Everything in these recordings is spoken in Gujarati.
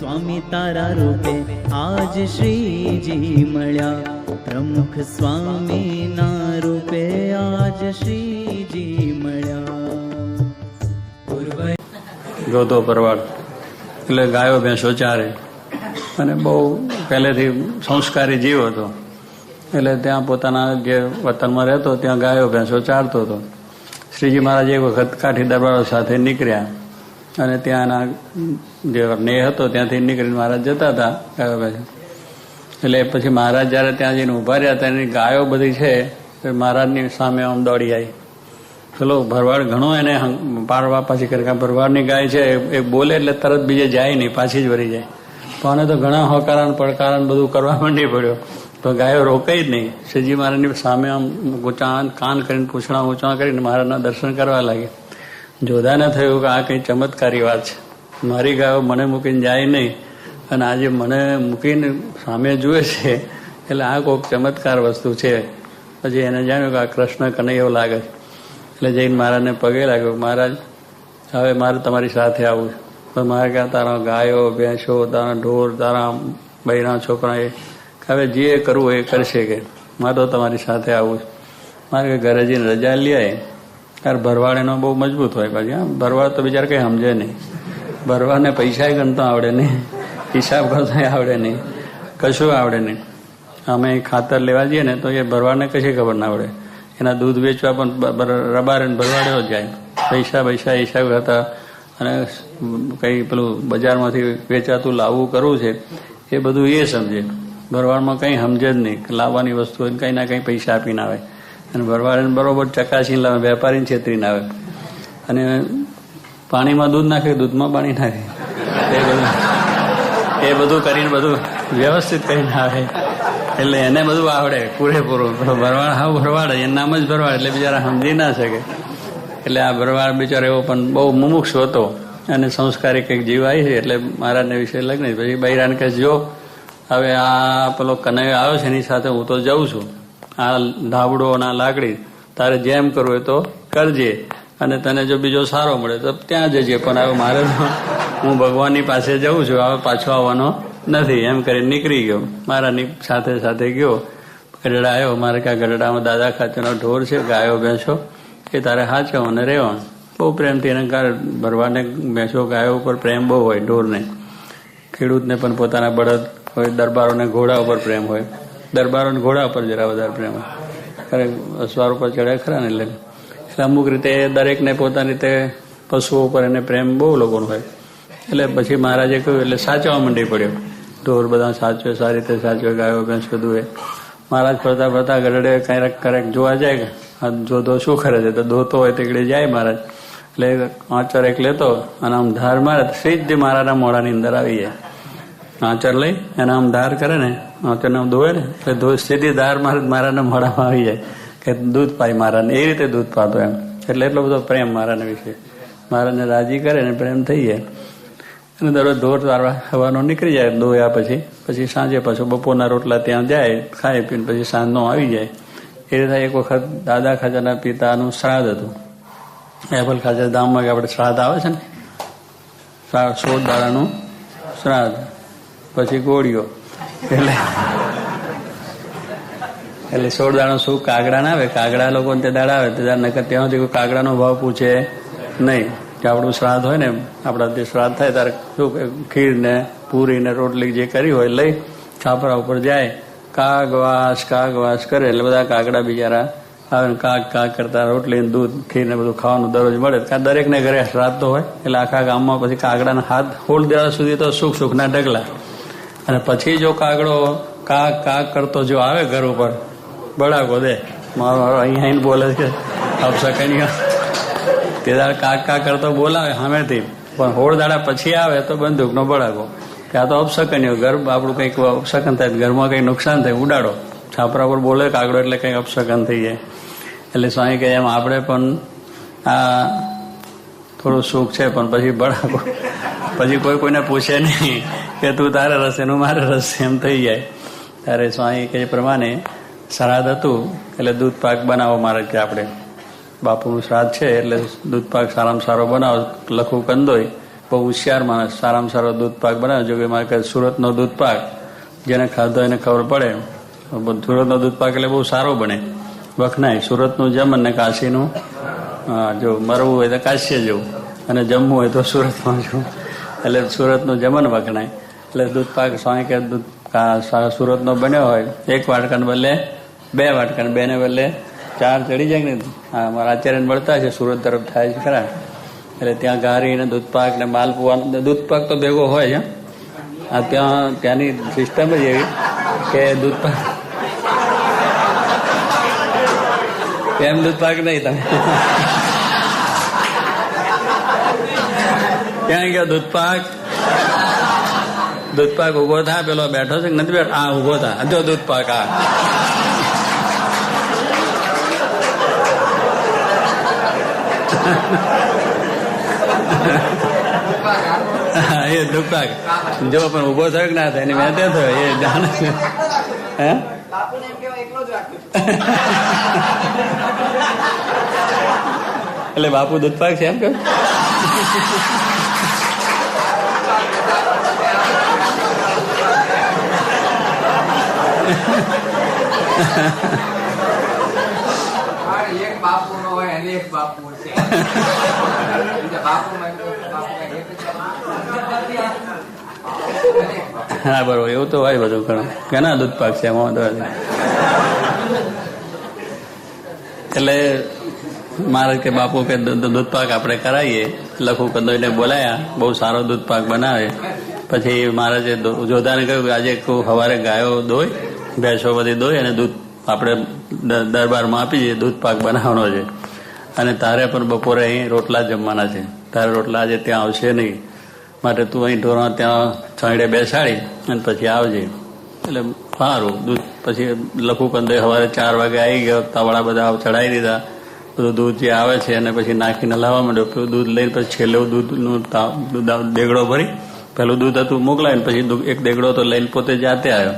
સ્વામી તારા રૂપે આજ શ્રીજી મળ્યા, પ્રમુખ સ્વામી ના રૂપે આજ શ્રીજી મળ્યા. ગોતો પરવાડ એટલે ગાયો ભેંસો ચારે અને બહુ પહેલેથી સંસ્કારી જીવ હતો. એટલે ત્યાં પોતાના જે વતનમાં રહેતો ત્યાં ગાયો ભેંસો ચારતો હતો. શ્રીજી મહારાજ એક વખત કાઠી દરબારો સાથે નીકળ્યા અને ત્યાંના જે નેહ હતો ત્યાંથી નીકળીને મહારાજ જતા હતા ગાયો ભેંસો. એટલે પછી મહારાજ જયારે ત્યાં જઈને ઉભા રહ્યા ત્યાંની ગાયો બધી છે મહારાજની સામે આમ દોડી આવી. પેલો ભરવાડ ઘણો એને પાડવા પાછી કરે. ભરવાડની ગાય છે એ બોલે એટલે તરત બીજે જાય નહીં, પાછી જ વળી જાય. પણ તો ઘણા હોકારાન પડકારાન બધું કરવા માંડી પડ્યો તો ગાયો રોકાઈ જ નહીં. શ્રીજી મહારાજની સામે આમ ઊંચા કાન કરીને પૂંછડા ઊંચા કરીને મહારાજના દર્શન કરવા લાગે. જોધાને થયું કે આ કંઈ ચમત્કારી વાત છે, મારી ગાયો મને મૂકીને જાય નહીં અને આજે મને મૂકીને સામે જુએ છે, એટલે આ કોઈક ચમત્કાર વસ્તુ છે. પછી એને જાણ્યું કે આ કૃષ્ણ કનૈયો લાગે છે. એટલે જઈને મહારાજને પગે લાગ્યો, મહારાજ હવે મારે તમારી સાથે આવવું છે. પણ મારે ક્યાં તારા ગાયો ભેંસો તારા ઢોર તારા બૈરા છોકરા એ હવે જે કરવું એ કરશે કે મારે તો તમારી સાથે આવવું છે. મારે કે ઘરે જઈને રજા લઈ આવે. ત્યારે ભરવાડ એનો બહુ મજબૂત હોય. પાછી હા ભરવાડ તો બિચારા કંઈ સમજે નહીં. ભરવાડને પૈસા ગણતો આવડે નહીં, હિસાબ કરતો આવડે નહીં, કશું આવડે નહીં. અમે ખાતર લેવા જઈએ ને તો એ ભરવાડને કશી ખબર ના આવડે. એના દૂધ વેચવા પણ રબાર ભરવાડ્યો જ જાય. પૈસા હિસાબ હતા અને કંઈ પેલું બજારમાંથી વેચાતું લાવવું કરવું છે એ બધું એ સમજે. ભરવાડમાં કંઈ સમજે જ નહીં. લાવવાની વસ્તુ હોય કંઈ ના કંઈ પૈસા આપીને આવે અને ભરવાડને બરોબર ચકાસીને લાવે, વેપારીને છેતરીને આવે. અને પાણીમાં દૂધ નાખે, દૂધમાં પાણી નાખે, એ બધું કરીને બધું વ્યવસ્થિત કરીને આવે. એટલે એને બધું આવડે પૂરેપૂરું. ભરવાડ હા ભરવાડ એનું નામ જ ભરવાડ એટલે બિચારા સમજી ના શકે. એટલે આ ભરવાડ બિચારો એવો પણ બહુ મુમુક્ષ હતો અને સંસ્કારી કંઈક જીવ આવી છે. એટલે મહારાજને વિશે લગ્ન પછી બૈરાને કહે જો હવે આ પેલો કનૈયો આવ્યો છે એની સાથે હું તો જઉં છું. આ ધાબડો અને આ લાકડી તારે જેમ કરવું હોય તો કરજે અને તને જો બીજો સારો મળે તો ત્યાં જજે. પણ હવે મારે હું ભગવાનની પાસે જઉં છું, હવે પાછો આવવાનો નથી એમ કરીને નીકળી ગયો. મારાની સાથે સાથે ગયો. ગઢડા આવ્યો. મારે ક્યાં ગઢડામાં દાદા ખાચરનો ઢોર છે, ગાયો ભેંસો એ તારે હાચવો અને રહેવાનું. બહુ પ્રેમથી એને ભરવાડને ભેંસો ગાયો ઉપર પ્રેમ બહુ હોય. ઢોરને ખેડૂતને પણ પોતાના બળદ હોય, દરબારોને ઘોડા ઉપર પ્રેમ હોય. દરબારોને ઘોડા ઉપર જરા વધારે પ્રેમ હોય. ખરે અસવાર ઉપર ચડ્યા ખરા ને એટલે અમુક રીતે દરેકને પોતાની રીતે પશુઓ ઉપર એને પ્રેમ બહુ લોકોનો હોય. એટલે પછી મહારાજે કહ્યું એટલે સાચવા માંડી પડ્યો. ઢોર બધા સાચવે, સારી રીતે સાચવે, ગાયો ભેંસ બધું એ. મહારાજ ફરતા ફરતા ગરડે ક્યારેક જોવા જાય કે જોધો શું કરે છે તો દોતો હોય તેકડે જાય મહારાજ. એટલે આંચર એક લેતો અને આમ ધાર મારે સીધી મારાના મોઢાની અંદર આવી જાય. આંચર લઈ એને આમ ધાર કરે ને આંચરને આમ ધોવે ને એટલે સીધી ધાર મારાના મોઢામાં આવી જાય કે દૂધ પાય મહારાજને. એ રીતે દૂધ પાતો એમ. એટલે એટલો બધો પ્રેમ મહારાજના વિશે. મહારાજને રાજી કરે ને પ્રેમ થઈ જાય. અને દરરોજ ઢોર ચારવા સવારનો નીકળી જાય દોયા પછી સાંજે પાછો બપોરના રોટલા ત્યાં જાય, ખાઈ પીને પછી સાંજનો આવી જાય. એ રીતે એક વખત દાદા ખાચરના પિતાનું શ્રાદ્ધ હતું. એપલ ખાચર ધામમાં આપણે શ્રાદ્ધ આવે છે ને, 16 દાડાનું શ્રાદ્ધ, પછી ગોળીઓ. એટલે 16 દાડા શું કાગડા ના આવે, કાગડા લોકો તે દાડા આવે તો નકર ત્યાંથી કોઈ કાગડાનો ભાવ પૂછે નહીં. કે આપણું શ્રાદ્ધ હોય ને, આપણા જે શ્રાદ્ધ થાય ત્યારે શું ખીર ને પૂરી ને રોટલી જે કરી હોય લઈ છાપરા ઉપર જાય, કાગવાસ કરે. એટલે બધા કાગડા બિચારા આવે ને કાગ કરતા રોટલી દૂધ ખીર ને બધું ખાવાનું દરરોજ મળે. દરેકને ઘરે શ્રાદ્ધ તો હોય એટલે આખા ગામમાં પછી કાગડાના હાથ હોળ દેવા સુધી તો સુખના ઢગલા. અને પછી જો કાગડો કાગ કરતો જો આવે ઘર ઉપર બળાકો દે, મારો અહીંયા બોલે છે અપસકણીઓ તે દાડા કાગ કરતો બોલાવે સામેથી, પણ હોળ દાડા પછી આવે તો બંદૂકનો બળાકો. ત્યાં તો અપસકણીઓ ઘર આપણું કંઈક અપસકન થાય, ઘરમાં કંઈક નુકસાન થાય ઉડાડો. છાપરા પર બોલે કાગડો એટલે કંઈક અપસકન થઈ જાય. એટલે સ્વામી કહે એમ આપણે પણ આ થોડું સુખ છે પણ પછી બળાકો, પછી કોઈને પૂછે નહીં કે તું તારે રસે નું મારે રસે એમ થઈ જાય. ત્યારે સ્વામી કહે પ્રમાણે શ્રાદ્ધ હતું એટલે દૂધ પાક બનાવો મારે કે આપણે બાપુનું શ્રાદ્ધ છે એટલે દૂધ પાક સારામાં સારો બનાવો, લખું કંદોય બહુ હોશિયાર માણસ, સારામાં સારો દૂધ પાક બનાવે. જો કે મારે કહે સુરતનો દૂધ પાક જેને ખાધો એને ખબર પડે. સુરતનો દૂધ પાક એટલે બહુ સારો બને, વખણાય. સુરતનું જમણ ને કાશીનું, જો મરવું હોય તો કાશીએ જવું અને જમવું હોય તો સુરતમાં જવું. એટલે સુરતનું જમણ વખણાય. એટલે દૂધ પાક સ્વામી કે દૂધ સુરતનો બન્યો હોય, 1 વાટકાને બદલે 2 વાટકા, 2 ને બદલે 4 ચડી જાય ને. હા, મારા આચાર્યને મળતા છે, સુરત તરફ થાય છે ખરા. એટલે ત્યાં ઘારી ને દૂધ પાક ને માલપુઆ, દૂધ પાક તો ભેગો હોય છે. આ ત્યાંની સિસ્ટમ જ એવી કે દૂધ પાક એમ દૂધ પાક નહીં. તમે ત્યાં ગયો દૂધ પાક ઉભો થા, પેલો બેઠો છે નથી બેઠો, આ ઉભો થા, જો દૂધ પાક આ એ દૂધ પાક જો પણ ઉભો થયો કે ના થાય એની મેં થયો એ જાણ. હે એટલે બાપુ દૂધ પાક છે એમ કે એક બાપુ નો હોય અને એક બાપુ છે. હા બરોબર, એવું તો હોય બધું ઘણું. ઘણા દૂધ પાક છે એમાં વાંધો નથી. એટલે મારે કે બાપુ કે દૂધ પાક આપણે કરાવીએ. લખુ કંદોઈને બોલાયા, બહુ સારો દૂધ પાક બનાવે. પછી મહારાજે જોધાને કહ્યું કે આજે સવારે ગાયો દોય, ભેંસો બધી દોય અને દૂધ આપણે દરબારમાં આપી દઈએ, દૂધ પાક બનાવવાનો છે. અને તારે પણ બપોરે અહીં રોટલા જમવાના છે, તારે રોટલા આજે ત્યાં આવશે નહીં, માટે તું અહીં ઢોરા ત્યાં છાંયડે બેસાડી અને પછી આવજે. એટલે સારું દૂધ. પછી લખુ કંદોઈ સવારે 4 વાગે આવી ગયો, તાવડા બધા ચડાવી દીધા, બધું દૂધ જે આવે છે અને પછી નાખીને લાવવા માંડ્યો. પેલું દૂધ લઈને પછી છેલ્લે દૂધનું દેગડો ભરી, પેલું દૂધ હતું મોકલાવીને પછી એક દેગડો તો લઈને પોતે જાતે આવ્યો.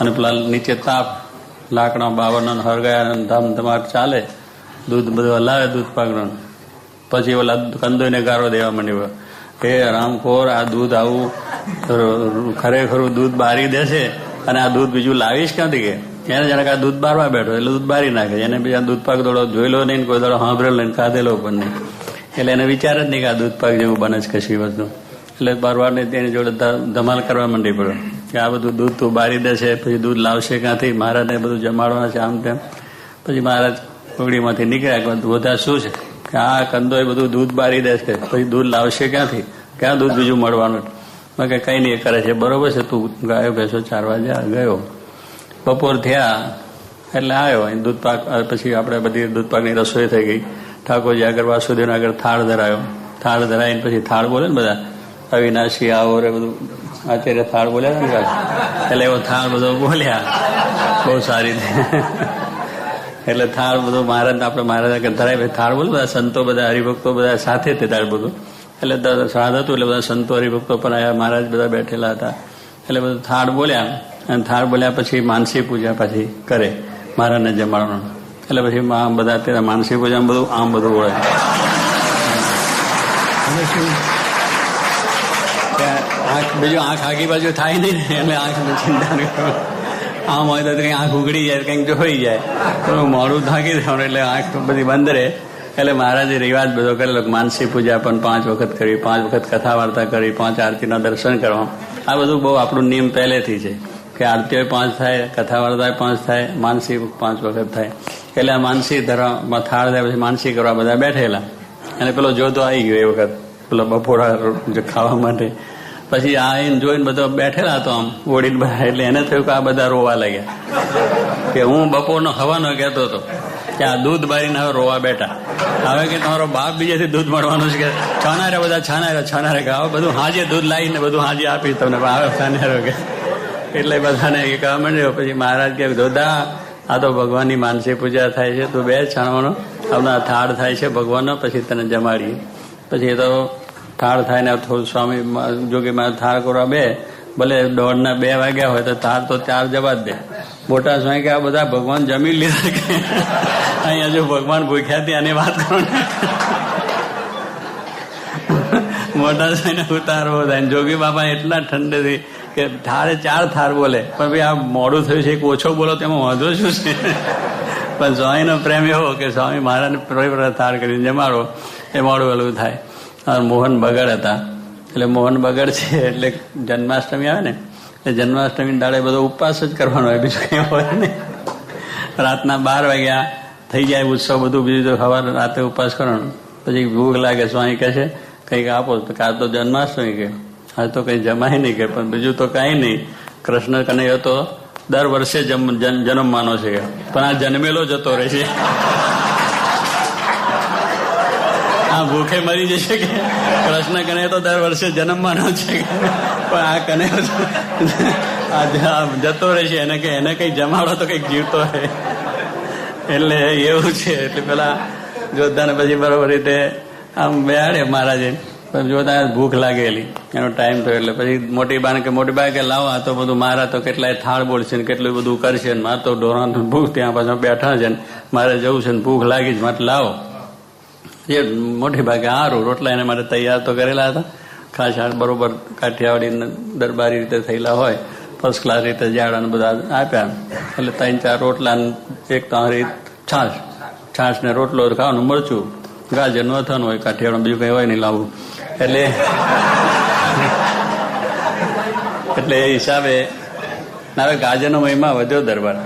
અને પેલા નીચે તાપ લાકડા 52 હરગાયા ધમધમાટ ચાલે, દૂધ બધું હલાવે દૂધ પાકનો. પછી ઓલા કંદોઈને ગારો દેવા માંડ્યો, હે રામખોર, આ દૂધ આવું ખરેખરું દૂધ બારી દેશે અને આ દૂધ બીજું લાવીશ ક્યાંથી? કે એને જરાક આ દૂધ બારવા બેઠો એટલે દૂધ બારી નાખે. એને બીજા દૂધ પાક દોડો જોયેલો નહીં, કોઈ દોડો સાંભળેલો નહીં, ખાધેલો પણ નહીં. એટલે એને વિચાર જ નહીં કે આ દૂધ પાક જેવું બને છે કશી વસ્તુ. એટલે બારવાડને તેની જોડે ધમાલ કરવા માંડી પડ્યો કે આ બધું દૂધ તું બારી દેશે, પછી દૂધ લાવશે ક્યાંથી? મહારાજને બધું જમાડવાના છે આમ તેમ. પછી મહારાજ કોગડીમાંથી નીકળ્યા કે બધા શું છે કે આ કંદો એ બધું દૂધ બારી દેશે, પછી દૂધ લાવશે ક્યાંથી? ક્યાં દૂધ બીજું મળવાનું? કે કઈ નહીં એ કરે છે, બરોબર છે, તું ગાયો ભેંસો ચારવા ગયો. બપોર થયા એટલે આવ્યો અહીં દૂધ પાક. પછી આપણે બધી દૂધ પાકની રસોઈ થઈ ગઈ. ઠાકોરજી આગળ વાસુદેવને આગળ થાળ ધરાયો. થાળ ધરાઈને પછી થાળ બોલે ને બધા અવિનાશી આવો રે બધું આચાર્ય થાળ બોલ્યા ને, એટલે એવો થાળ બધો બોલ્યા બહુ સારી રીતે. એટલે થાળ બધું મહારાજ આપણે મહારાજ આગળ ધરાય થાળ બોલે, બધા સંતો બધા હરિભક્તો બધા સાથે તે થાળ બધું. એટલે શ્રાદ્ધ હતું એટલે બધા સંતો હરિભક્તો પણ આવ્યા, મહારાજ બધા બેઠેલા હતા. એટલે બધું થાળ બોલ્યા અને થાળ બોલ્યા પછી માનસી પૂજા પછી કરે મહારાજને જમાડવાનું. એટલે પછી બધા અત્યારે માનસી પૂજા બધું આમ બધું હોય. બીજું આંખ આગી બાજુ થાય નહીં એટલે આંખની ચિંતા નહીં કરો. આમ હોય તો કંઈ આંખ ઉઘડી જાય, કંઈક જોઈ જાય તો મોડું થાકી જવાનું, એટલે આંખ બધી બંધ રહે. એટલે મહારાજે રિવાજ બધો કરેલો, માનસી પૂજા પણ 5 વખત કરવી, 5 વખત કથા વાર્તા કરવી, 5 આરતીના દર્શન કરવા. આ બધું બહુ આપણું નિયમ પહેલેથી છે કે આરતીઓ 5 થાય, કથા વાર્તા 5 થાય, માનસી 5 વખત થાય. એટલે આ માનસી ધરવામાં થાળ થાય પછી માનસી કરવા બધા બેઠેલા. અને પેલો જોતો આવી ગયો એ વખત પેલો બપોરા ખાવા માટે. પછી આ એને જોઈને બધા બેઠેલા હતો આમ ઓળીને બધા. એટલે એને થયું કે આ બધા રોવા લાગ્યા કે હું બપોરનો હવાનો કહેતો હતો કે આ દૂધ બારીને હવે રોવા બેઠા. હવે કે તમારો બાપ બીજેથી દૂધ મળવાનું છે કે છાનારે બધા છાનારે કે હવે બધું હાજે દૂધ લાવીને બધું હાજે આપીશ તમને, આવે છાનારો કે. એટલે બધાને એ કહેવા માંડ્યો. પછી મહારાજ કે દોદા આ તો ભગવાનની માનસી પૂજા થાય છે, તું બે છાણવાનો હમણાં થાળ થાય છે ભગવાનનો, પછી તને જમાડીએ. પછી એ તો થાળ થાય ને થોડું સ્વામી જોકે મારે થાળ કરવા બે ભલે 1:30 વાગ્યા હોય તો થાળ તો 4 જવા જ દે. મોટા સ્વામી કે આ બધા ભગવાન જમી લીધા કે અહીંયા જો ભગવાન ભૂખ્યા ત્યાંની વાત કરો ને. મોટા થઈને ઉતારવો થાય. જોગી બાપા એટલા ઠંડેથી કે થાળે 4 થાળ બોલે, પણ ભાઈ આ મોડું થયું છે એક ઓછો બોલો તેમાં વાંધો શું છે? પણ સ્વામીનો પ્રેમ એવો કે સ્વામી મહારાજને થાળ કરીને જમાડો એ મોડું વહેલું થાય. મોહન બગડ હતા, એટલે મોહન બગડ છે એટલે જન્માષ્ટમી આવે ને એ જન્માષ્ટમી દાડે બધો ઉપવાસ જ કરવાનો હોય, બીજું કંઈ હોય નહીં. રાતના 12 વાગ્યા થઈ જાય ઉત્સવ બધું, બીજું તો સવારે રાતે ઉપવાસ કરવાનો. પછી ભૂખ લાગે, સ્વામી કહે છે કંઈક આપો, તો કાં તો જન્માષ્ટમી કે આજ તો કંઈ જમાય નહીં કે, પણ બીજું તો કાંઈ નહીં. કૃષ્ણ કનૈયો તો દર વર્ષે જન્મવાનો છે, પણ આ જન્મેલો જતો રહે છે. આ ભૂખે મરી જશે કે કૃષ્ણ કનૈયો તો દર વર્ષે જન્મવાનો છે, પણ આ કનૈયો જતો રહેશે. એને કે એને કઈ જમાડો તો કઈક જીવતો રહે. એટલે એવું છે. એટલે પેલા જોતાને પછી બરોબર રીતે આમ બેહાડે મહારાજે. જોતા ભૂખ લાગેલી, એનો ટાઈમ થયો એટલે પછી મોટી બા કે લાવો આ તો બધું મારા તો કેટલાય થાળ બોલશે ને કેટલું બધું કરશે ને મારે તો ઢોરાનું ભૂખ ત્યાં પાછા બેઠા છે ને મારે જવું છે ને ભૂખ લાગી છે માટે લાવો. એ મોટી ભાગે સારું રોટલા એને માટે તૈયાર તો કરેલા હતા, ખાસ બરોબર કાઠિયાવાડી દરબારી રીતે થયેલા હોય, ફર્સ્ટ ક્લાસ રીતે જાડા બધા આપ્યા. એટલે 3-4 રોટલા એક તારી છાશ ને રોટલો ખાવાનું, મરચું ગાજરનું અથાણું હોય, કાઠિયાવાડ બીજું કઈ હોય નહીં લાવવું. એટલે એ હિસાબે હવે ગાજરનો મહિમા વધ્યો દરબાર.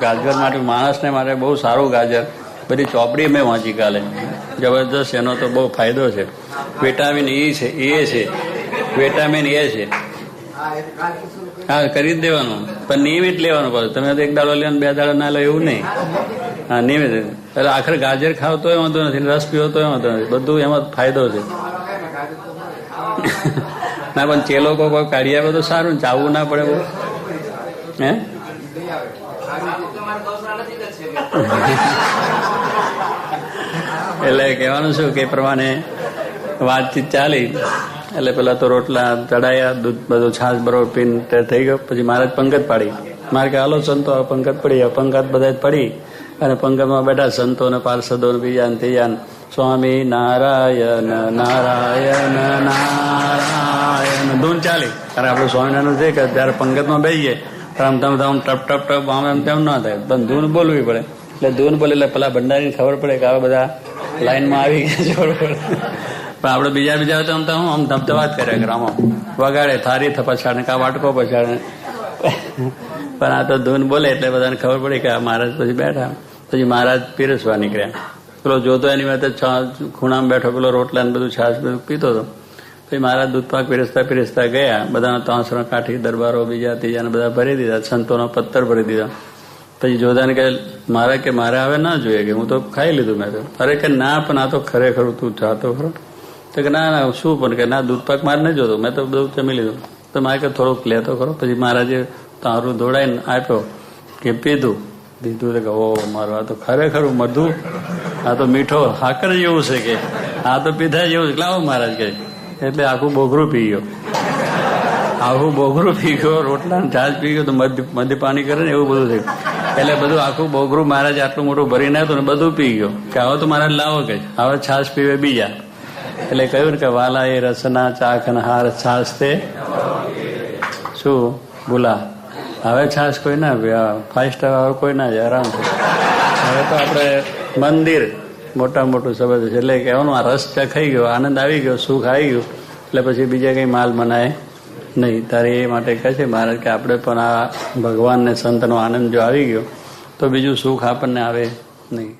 ગાજર માટે માણસને માટે બહુ સારું ગાજર. બધી ચોપડી મેં વાંચી કાલે, જબરદસ્ત. એનો તો બહુ ફાયદો છે. વિટામિન એ છે, વિટામિન એ છે. હા, કરી જ દેવાનું, પણ નિયમિત લેવાનું પડે. તમે તો 1 દાડો લે 2 દાડો ના લો એવું નહીં. હા, નિયમિત. એટલે આખરે ગાજર ખાવ તોય વાંધો નથી, રસ પીવો તોય વાંધો નથી, બધું એમાં ફાયદો છે. ના પણ ચેલો કોઈ કાઢી આવે તો સારું, ચાવવું ના પડે બહુ. હે એટલે કહેવાનું શું કે પ્રમાણે વાતચીત ચાલી. એટલે પેલા તો રોટલા ચડાયા, દૂધ બધું છાશ બરોબર પીને થઈ ગયો. પછી મહારાજ પંગત પાડી. મારે કે હાલો સંતો પંગત પડી. પંગત બધા જ પડી અને પંગતમાં બેઠા સંતો ને પાર્ષદો ને બીજા ને ત્રીજા. સ્વામી નારાયણ નારાયણ નારાયણ ધૂન ચાલી. કારણ આપણે સ્વામિનારાયણ છે કે ત્યારે પંગતમાં બેસીએ આમ ટપ ટપ આમ એમ તેમ ના થાય, પણ ધૂન બોલવી પડે. એટલે ધૂન બોલે એટલે પેલા ભંડારીને ખબર પડે કે આવા બધા લાઈનમાં આવી ગયા છે બરોબર. પણ આપણે બીજા હોય તો આમ ધબધબાટ કર્યા કરે, આમાં વગાડે, થારી પછાડે કા વાટકો પછાડે. પણ આ તો ધૂન બોલે એટલે બધાને ખબર પડી કે આ મહારાજ પછી બેઠા. પછી મહારાજ પીરસવા નીકળ્યા. પેલો જોતો એની વાત ખૂણામાં બેઠો, પેલો રોટલા ને બધું છાશ બધું પીતો હતો. પછી મહારાજ દૂધપાક પીરસતા ગયા. બધાના 300 કાઠી દરબારો બીજા ત્રીજાને બધા ભરી દીધા, સંતોના પત્તર ભરી દીધા. પછી જોધાને કે મારે હવે ના જોઈએ કે હું તો ખાઈ લીધું મેં તો. અરે કે ના, પણ આ તો ખરેખર તું ચાહતો ખરો? તો કે ના શું, પણ કે ના દૂધપાક મારે નહીં જોતો, મેં તો બધું જમી લીધું. તો મારે કે થોડુંક લેતો ખરો. પછી મહારાજે તારું દોડાઈને આપ્યો કે પીધું કે ઓ મારું આ તો ખરેખર મધુ, આ તો મીઠો હાકર જેવું છે કે આ તો પીધા જેવું છે. લાવો મહારાજ કે. એટલે આખું બોઘરું પી ગયો. રોટલા છાશ પી ગયો તો મધ પાણી કરે ને એવું બધું થયું. એટલે બધું આખું બોઘરું મહારાજ આટલું મોટું ભરીને આવ્યું ને બધું પી ગયો. કે હવે તો મહારાજ લાવો કે હવે છાશ પીવે બીજા. એટલે કહ્યું ને કે વાલા એ રસના ચાખ અને હાર છાશ તે શું બોલા. હવે છાશ કોઈ ના 5 સ્ટાર કોઈ ના જાય આરામથી. હવે તો આપણે મંદિર મોટું શબ્દ છે. એટલે કહેવાનું આ રસ ખાઈ ગયો, આનંદ આવી ગયો, સુખ આવી ગયું, એટલે પછી બીજા કંઈ માલ મનાય નહીં. તારે એ માટે કહે છે મહારાજ કે આપણે પણ આ ભગવાન ને સંતનો આનંદ જો આવી ગયો તો બીજું સુખ આપણને આવે નહીં.